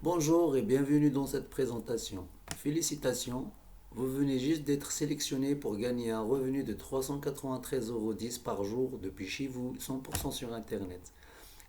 Bonjour et bienvenue dans cette présentation. Félicitations, vous venez juste d'être sélectionné pour gagner un revenu de 393,10 € par jour depuis chez vous, 100% sur Internet.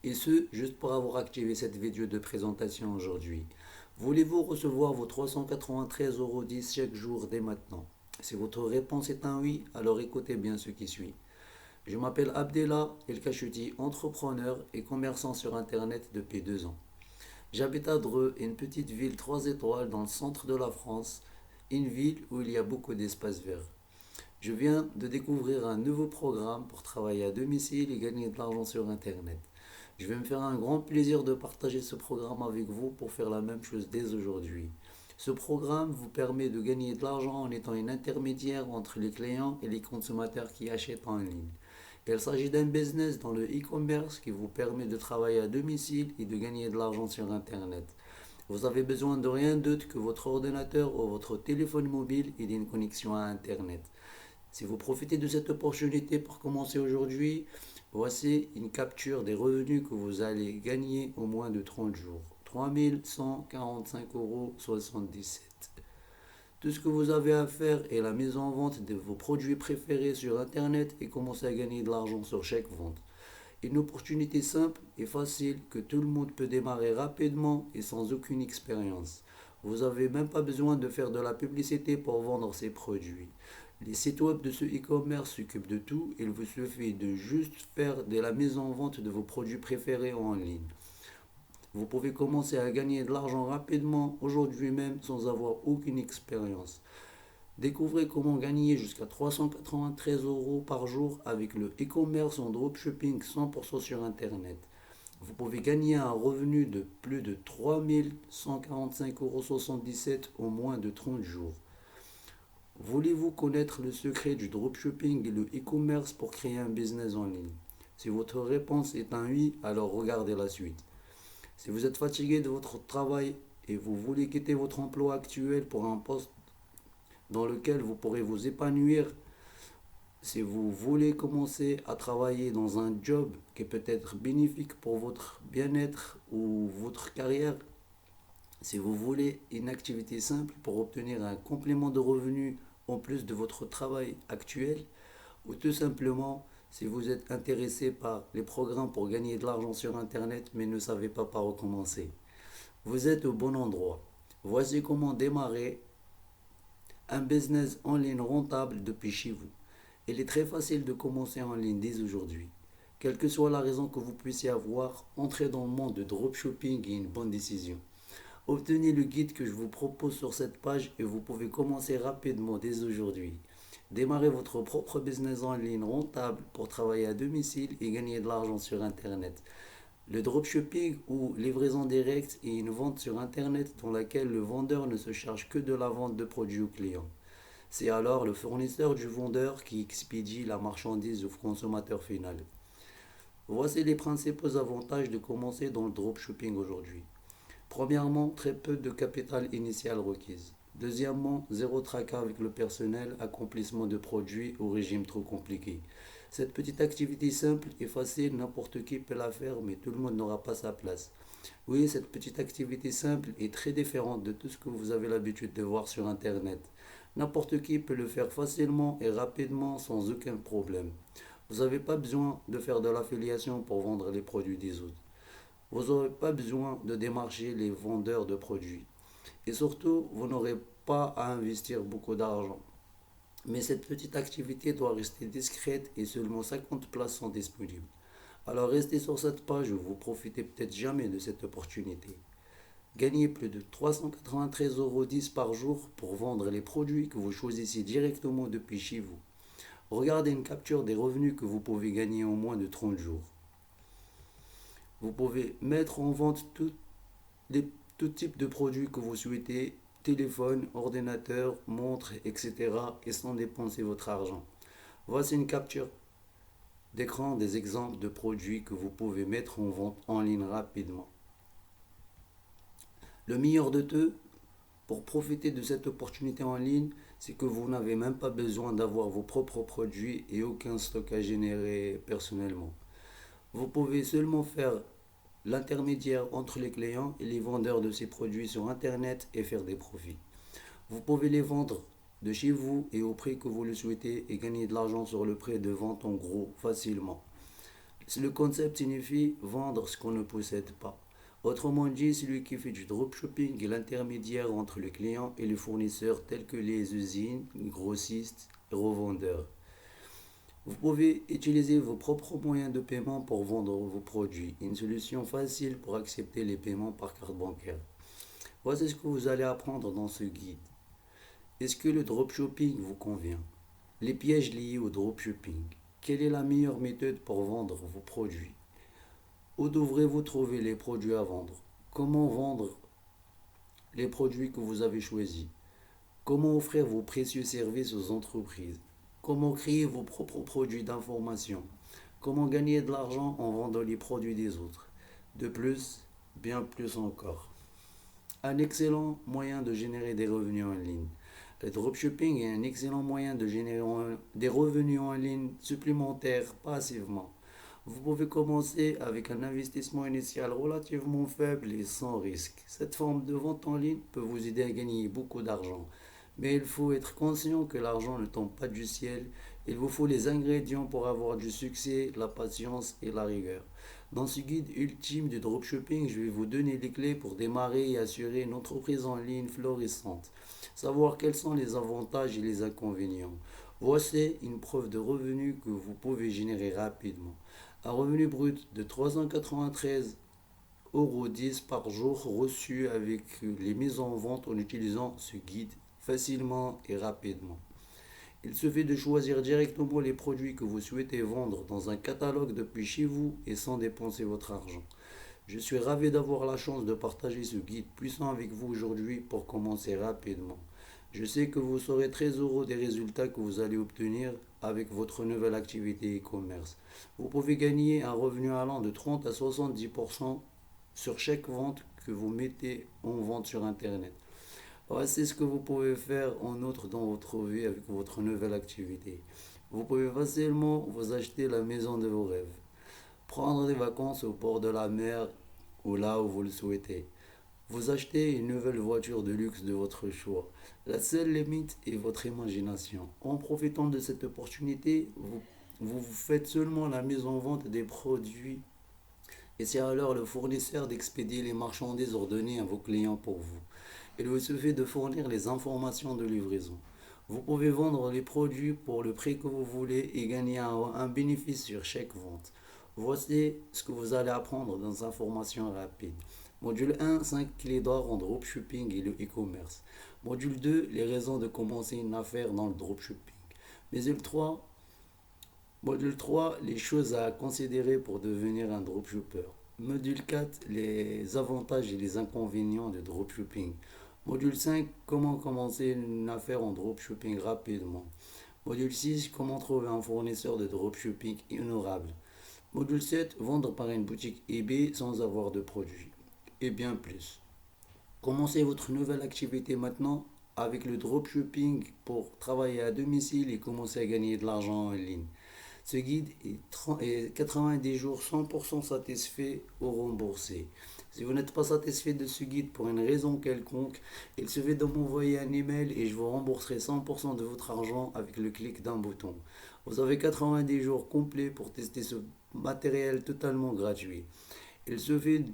Et ce, juste pour avoir activé cette vidéo de présentation aujourd'hui. Voulez-vous recevoir vos 393,10 € chaque jour dès maintenant? Si votre réponse est un oui, alors écoutez bien ce qui suit. Je m'appelle Abdella El Kachouti, entrepreneur et commerçant sur Internet depuis 2 ans. J'habite à Dreux, une petite ville 3 étoiles dans le centre de la France, une ville où il y a beaucoup d'espaces verts. Je viens de découvrir un nouveau programme pour travailler à domicile et gagner de l'argent sur Internet. Je vais me faire un grand plaisir de partager ce programme avec vous pour faire la même chose dès aujourd'hui. Ce programme vous permet de gagner de l'argent en étant un intermédiaire entre les clients et les consommateurs qui achètent en ligne. Il s'agit d'un business dans le e-commerce qui vous permet de travailler à domicile et de gagner de l'argent sur Internet. Vous avez besoin de rien d'autre que votre ordinateur ou votre téléphone mobile et d'une connexion à Internet. Si vous profitez de cette opportunité pour commencer aujourd'hui, voici une capture des revenus que vous allez gagner au moins de 30 jours. 3 145,77 €. Tout ce que vous avez à faire est la mise en vente de vos produits préférés sur Internet et commencer à gagner de l'argent sur chaque vente. Une opportunité simple et facile que tout le monde peut démarrer rapidement et sans aucune expérience. Vous n'avez même pas besoin de faire de la publicité pour vendre ces produits. Les sites web de ce e-commerce s'occupent de tout. Il vous suffit de juste faire de la mise en vente de vos produits préférés en ligne. Vous pouvez commencer à gagner de l'argent rapidement aujourd'hui même sans avoir aucune expérience. Découvrez comment gagner jusqu'à 393 € par jour avec le e-commerce en dropshipping 100% sur Internet. Vous pouvez gagner un revenu de plus de 3 145,77 € au moins de 30 jours. Voulez-vous connaître le secret du dropshipping et le e-commerce pour créer un business en ligne? Si votre réponse est un oui, alors regardez la suite. Si vous êtes fatigué de votre travail et vous voulez quitter votre emploi actuel pour un poste dans lequel vous pourrez vous épanouir, si vous voulez commencer à travailler dans un job qui peut être bénéfique pour votre bien-être ou votre carrière, si vous voulez une activité simple pour obtenir un complément de revenus en plus de votre travail actuel, ou tout simplement si vous êtes intéressé par les programmes pour gagner de l'argent sur Internet mais ne savez pas par où commencer, vous êtes au bon endroit. Voici comment démarrer un business en ligne rentable depuis chez vous. Il est très facile de commencer en ligne dès aujourd'hui. Quelle que soit la raison que vous puissiez avoir, entrez dans le monde de dropshipping est une bonne décision. Obtenez le guide que je vous propose sur cette page et vous pouvez commencer rapidement dès aujourd'hui. Démarrez votre propre business en ligne rentable pour travailler à domicile et gagner de l'argent sur Internet. Le dropshipping ou livraison directe est une vente sur Internet dans laquelle le vendeur ne se charge que de la vente de produits au client. C'est alors le fournisseur du vendeur qui expédie la marchandise au consommateur final. Voici les principaux avantages de commencer dans le dropshipping aujourd'hui. Premièrement, très peu de capital initial requise. Deuxièmement, zéro tracas avec le personnel, accomplissement de produits au régime trop compliqué. Cette petite activité simple et facile, n'importe qui peut la faire, mais tout le monde n'aura pas sa place. Oui, cette petite activité simple est très différente de tout ce que vous avez l'habitude de voir sur Internet. N'importe qui peut le faire facilement et rapidement sans aucun problème. Vous n'avez pas besoin de faire de l'affiliation pour vendre les produits des autres. Vous n'aurez pas besoin de démarcher les vendeurs de produits. Et surtout, vous n'aurez pas à investir beaucoup d'argent. Mais cette petite activité doit rester discrète et seulement 50 places sont disponibles. Alors restez sur cette page où vous profitez peut-être jamais de cette opportunité. Gagnez plus de 393,10 € par jour pour vendre les produits que vous choisissez directement depuis chez vous. Regardez une capture des revenus que vous pouvez gagner en moins de 30 jours. Vous pouvez mettre en vente tout type de produits que vous souhaitez, téléphone, ordinateur, montre, etc. et sans dépenser votre argent. Voici une capture d'écran des exemples de produits que vous pouvez mettre en vente en ligne rapidement. Le meilleur de tout, pour profiter de cette opportunité en ligne, c'est que vous n'avez même pas besoin d'avoir vos propres produits et aucun stock à générer personnellement. Vous pouvez seulement faire l'intermédiaire entre les clients et les vendeurs de ces produits sur Internet et faire des profits. Vous pouvez les vendre de chez vous et au prix que vous le souhaitez et gagner de l'argent sur le prix de vente en gros facilement. Le concept signifie vendre ce qu'on ne possède pas. Autrement dit, celui qui fait du dropshipping est l'intermédiaire entre le client et les fournisseurs tels que les usines, grossistes et revendeurs. Vous pouvez utiliser vos propres moyens de paiement pour vendre vos produits. Une solution facile pour accepter les paiements par carte bancaire. Voici ce que vous allez apprendre dans ce guide. Est-ce que le dropshipping vous convient? Les pièges liés au dropshipping. Quelle est la meilleure méthode pour vendre vos produits? Où devrez-vous trouver les produits à vendre? Comment vendre les produits que vous avez choisis? Comment offrir vos précieux services aux entreprises? Comment créer vos propres produits d'information? Comment gagner de l'argent en vendant les produits des autres? De plus, bien plus encore. Un excellent moyen de générer des revenus en ligne. Le dropshipping est un excellent moyen de générer des revenus en ligne supplémentaires passivement. Vous pouvez commencer avec un investissement initial relativement faible et sans risque. Cette forme de vente en ligne peut vous aider à gagner beaucoup d'argent. Mais il faut être conscient que l'argent ne tombe pas du ciel. Il vous faut les ingrédients pour avoir du succès, la patience et la rigueur. Dans ce guide ultime du dropshipping, je vais vous donner les clés pour démarrer et assurer une entreprise en ligne florissante. Savoir quels sont les avantages et les inconvénients. Voici une preuve de revenu que vous pouvez générer rapidement. Un revenu brut de 393,10 € par jour reçu avec les mises en vente en utilisant ce guide facilement et rapidement. Il suffit de choisir directement les produits que vous souhaitez vendre dans un catalogue depuis chez vous et sans dépenser votre argent. Je suis ravi d'avoir la chance de partager ce guide puissant avec vous aujourd'hui pour commencer rapidement. Je sais que vous serez très heureux des résultats que vous allez obtenir avec votre nouvelle activité e-commerce. Vous pouvez gagner un revenu allant de 30 à 70% sur chaque vente que vous mettez en vente sur Internet. Voici ce que vous pouvez faire en outre dans votre vie avec votre nouvelle activité. Vous pouvez facilement vous acheter la maison de vos rêves, prendre des vacances au bord de la mer ou là où vous le souhaitez. Vous achetez une nouvelle voiture de luxe de votre choix. La seule limite est votre imagination. En profitant de cette opportunité, vous faites seulement la mise en vente des produits et c'est alors le fournisseur d'expédier les marchandises ordonnées à vos clients pour vous. Il vous suffit de fournir les informations de livraison. Vous pouvez vendre les produits pour le prix que vous voulez et gagner un bénéfice sur chaque vente. Voici ce que vous allez apprendre dans une formation rapide. Module 1, 5 clés d'or en dropshipping et le e-commerce. Module 2, les raisons de commencer une affaire dans le dropshipping. Module 3, les choses à considérer pour devenir un dropshipper. Module 4, les avantages et les inconvénients du dropshipping. Module 5, comment commencer une affaire en dropshipping rapidement. Module 6, comment trouver un fournisseur de dropshipping honorable. Module 7, vendre par une boutique eBay sans avoir de produits. Et bien plus. Commencez votre nouvelle activité maintenant avec le dropshipping pour travailler à domicile et commencer à gagner de l'argent en ligne. Ce guide est 90 jours 100% satisfait ou remboursé. Si vous n'êtes pas satisfait de ce guide pour une raison quelconque, il suffit de m'envoyer un email et je vous rembourserai 100% de votre argent avec le clic d'un bouton. Vous avez 90 jours complets pour tester ce matériel totalement gratuit. Il s'agit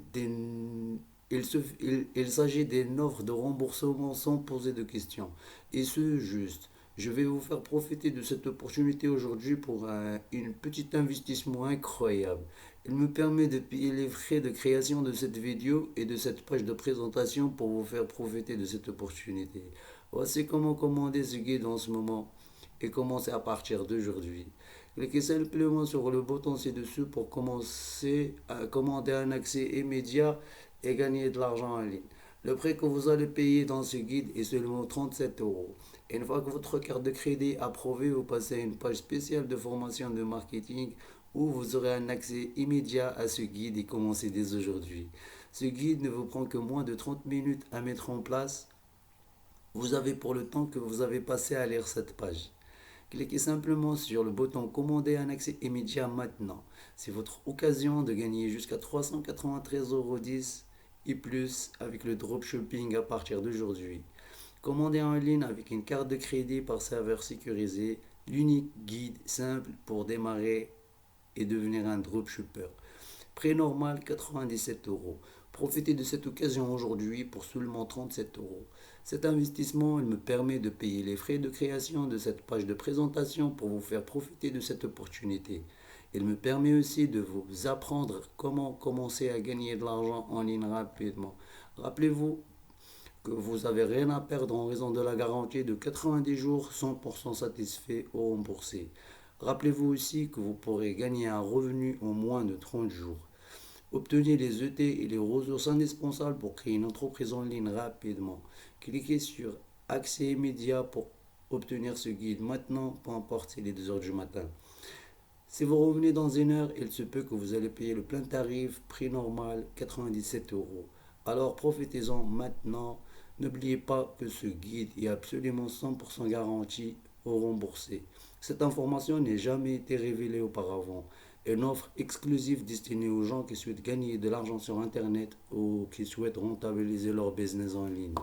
d'une offre de remboursement sans poser de questions. Et ce, juste. Je vais vous faire profiter de cette opportunité aujourd'hui pour un petit investissement incroyable. Il me permet de payer les frais de création de cette vidéo et de cette page de présentation pour vous faire profiter de cette opportunité. Voici comment commander ce guide en ce moment et commencer à partir d'aujourd'hui. Cliquez simplement sur le bouton ci-dessous pour commencer à commander un accès immédiat et gagner de l'argent en ligne. Le prix que vous allez payer dans ce guide est seulement 37 €. Et une fois que votre carte de crédit est approuvée, vous passez à une page spéciale de formation de marketing où vous aurez un accès immédiat à ce guide et commencez dès aujourd'hui. Ce guide ne vous prend que moins de 30 minutes à mettre en place. Vous avez pour le temps que vous avez passé à lire cette page. Cliquez simplement sur le bouton commander un accès immédiat maintenant. C'est votre occasion de gagner jusqu'à 393,10 € et plus avec le dropshipping à partir d'aujourd'hui. Commandez en ligne avec une carte de crédit par serveur sécurisé, l'unique guide simple pour démarrer et devenir un dropshipper. Prix normal 97 €. Profitez de cette occasion aujourd'hui pour seulement 37 €. Cet investissement, il me permet de payer les frais de création de cette page de présentation pour vous faire profiter de cette opportunité. Il me permet aussi de vous apprendre comment commencer à gagner de l'argent en ligne rapidement. Rappelez-vous que vous n'avez rien à perdre en raison de la garantie de 90 jours 100% satisfait ou remboursé. Rappelez-vous aussi que vous pourrez gagner un revenu en moins de 30 jours. Obtenez les ET et les ressources indispensables pour créer une entreprise en ligne rapidement. Cliquez sur Accès immédiat pour obtenir ce guide maintenant, peu importe s'il est 2 heures du matin. Si vous revenez dans une heure, il se peut que vous allez payer le plein tarif, prix normal 97 €. Alors profitez-en maintenant. N'oubliez pas que ce guide est absolument 100% garanti ou remboursé. Cette information n'a jamais été révélée auparavant. Une offre exclusive destinée aux gens qui souhaitent gagner de l'argent sur Internet ou qui souhaitent rentabiliser leur business en ligne.